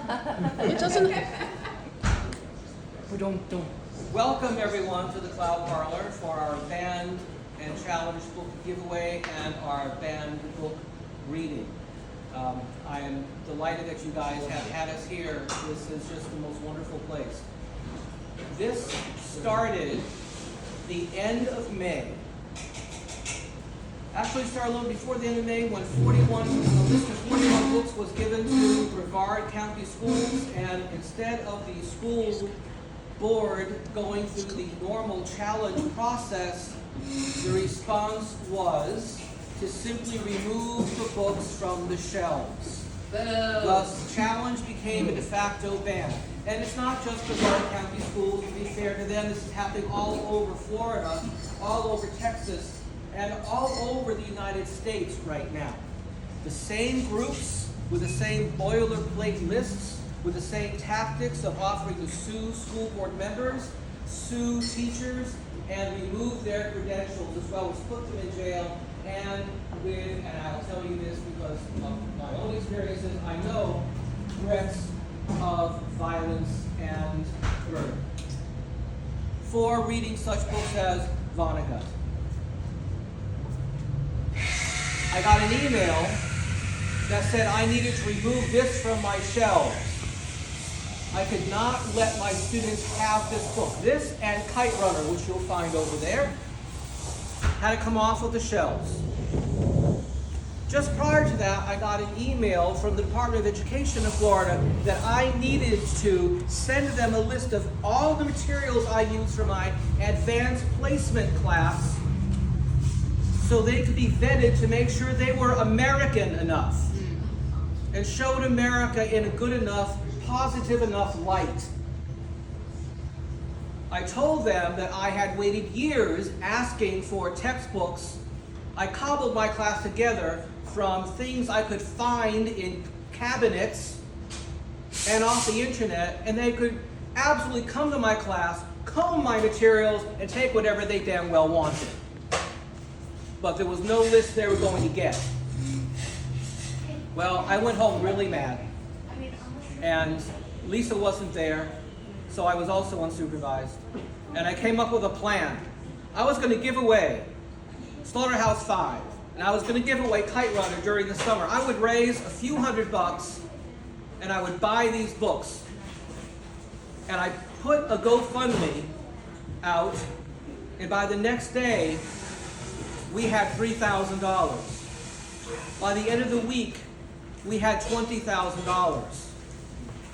It doesn't. Don't. Welcome everyone to the Cloud Parlor for our band and challenge book giveaway and our band book reading. I am delighted that you guys have had us here. This is just the most wonderful place. This started the end of May. Actually started a little before the end of May when a list of 41 books was given to Brevard County Schools, and instead of the school board going through the normal challenge process, the response was to simply remove the books from the shelves. Thus, challenge became a de facto ban. And it's not just Brevard County Schools. To be fair to them, this is happening all over Florida, all over Texas, and all over the United States right now. The same groups with the same boilerplate lists, with the same tactics of offering to sue school board members, sue teachers, and remove their credentials, as well as put them in jail, and I'll tell you this because of my own experiences, I know threats of violence and murder for reading such books as Vonnegut. I got an email that said I needed to remove this from my shelves. I could not let my students have this book. This and Kite Runner, which you'll find over there, had to come off of the shelves. Just prior to that, I got an email from the Department of Education of Florida that I needed to send them a list of all the materials I use for my advanced placement class so they could be vetted to make sure they were American enough and showed America in a good enough, positive enough light. I told them that I had waited years asking for textbooks. I cobbled my class together from things I could find in cabinets and off the internet, and they could absolutely come to my class, comb my materials, and take whatever they damn well wanted. But there was no list they were going to get. Well, I went home really mad, and Lisa wasn't there, so I was also unsupervised. And I came up with a plan. I was going to give away Slaughterhouse 5, and I was going to give away Kite Runner during the summer. I would raise a few $100, and I would buy these books. And I put a GoFundMe out, and by the next day, we had $3,000. By the end of the week, we had $20,000.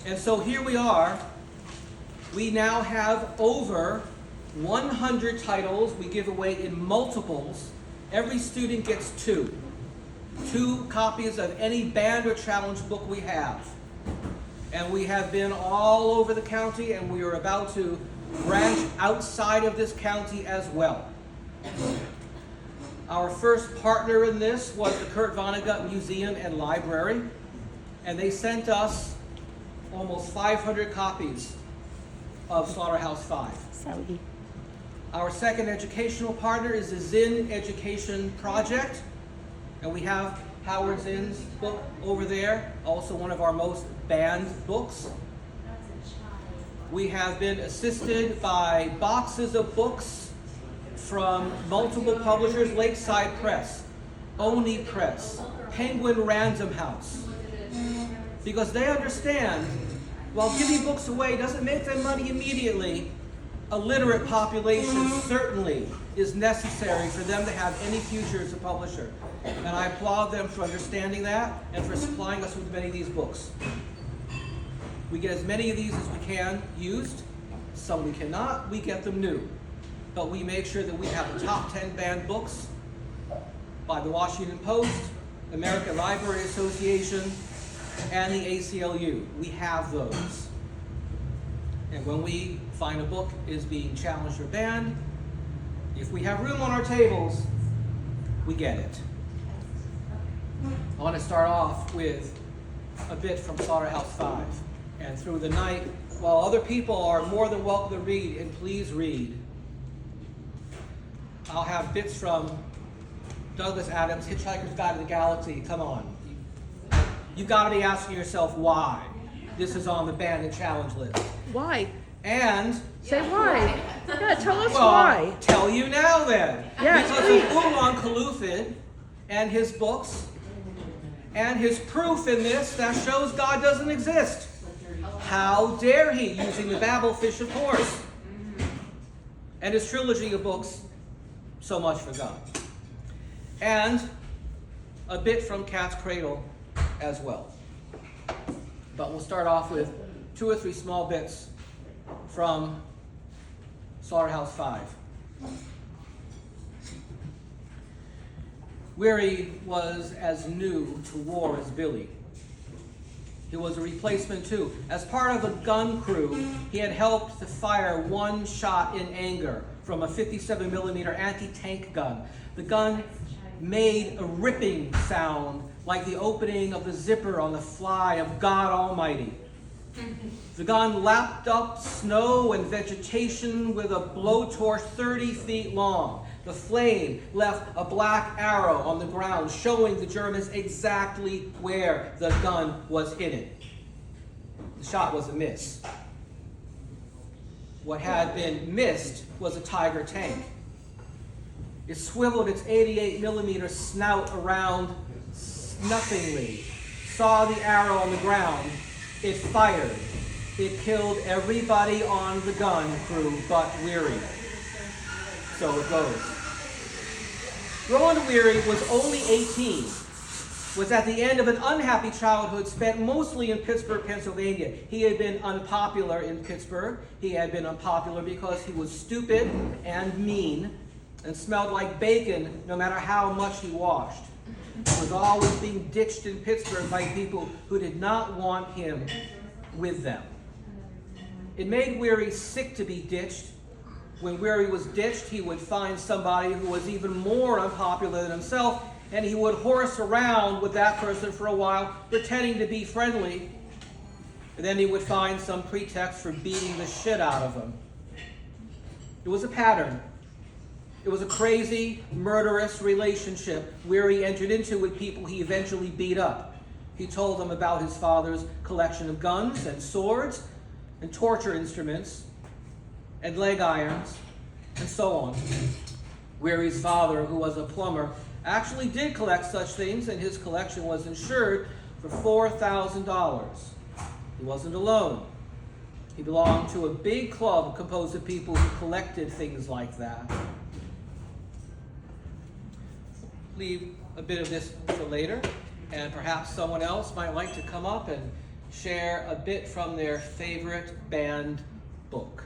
And so here we are. We now have over 100 titles we give away in multiples. Every student gets two copies of any band or challenge book we have. And we have been all over the county, and we are about to branch outside of this county as well. Our first partner in this was the Kurt Vonnegut Museum and Library, and they sent us almost 500 copies of Slaughterhouse 5. Sorry. Our second educational partner is the Zinn Education Project, and we have Howard Zinn's book over there, also one of our most banned books. We have been assisted by boxes of books from multiple publishers: Lakeside Press, Oni Press, Penguin Random House, because they understand while giving books away doesn't make them money immediately, a literate population certainly is necessary for them to have any future as a publisher. And I applaud them for understanding that and for supplying us with many of these books. We get as many of these as we can used. Some we cannot, we get them new. But we make sure that we have the top 10 banned books by the Washington Post, American Library Association, and the ACLU. We have those. And when we find a book is being challenged or banned, if we have room on our tables, we get it. I want to start off with a bit from Slaughterhouse 5. And through the night, while other people are more than welcome to read, and please read, I'll have bits from Douglas Adams' Hitchhiker's Guide to the Galaxy. Come on. You've got to be asking yourself why. this is on the banned and challenge list. Why? And Say why. Yeah, tell us well, why. tell you now then. Yes, because please. of Oolong Kalufid and his books and his proof in this that shows God doesn't exist. How dare he, using the Babelfish, of course. And his trilogy of books, So Much for God. And a bit from Cat's Cradle as well. But we'll start off with 2 or 3 small bits from Slaughterhouse-5. Weary was as new to war as Billy. He was a replacement too. As part of a gun crew, he had helped to fire 1 shot in anger from a 57mm anti-tank gun. The gun made a ripping sound like the opening of the zipper on the fly of God Almighty. The gun lapped up snow and vegetation with a blowtorch 30 feet long. The flame left a black arrow on the ground, showing the Germans exactly where the gun was hidden. The shot was a miss. What had been missed was a Tiger tank. It swiveled its 88mm snout around nothingly, saw the arrow on the ground. It fired. It killed everybody on the gun crew but Weary. So it goes. Roland Weary was only 18, was at the end of an unhappy childhood spent mostly in Pittsburgh, Pennsylvania. He had been unpopular in Pittsburgh. He had been unpopular because he was stupid and mean and smelled like bacon no matter how much he washed. He was always being ditched in Pittsburgh by people who did not want him with them. It made Weary sick to be ditched. When Weary was ditched, he would find somebody who was even more unpopular than himself, and he would horse around with that person for a while, pretending to be friendly. And then he would find some pretext for beating the shit out of him. It was a pattern. It was a crazy, murderous relationship Weary entered into with people he eventually beat up. He told them about his father's collection of guns and swords and torture instruments and leg irons and so on. Weary's father, who was a plumber, actually did collect such things, and his collection was insured for $4,000. He wasn't alone. He belonged to a big club composed of people who collected things like that. Leave a bit of this for later, and perhaps someone else might like to come up and share a bit from their favorite banned book.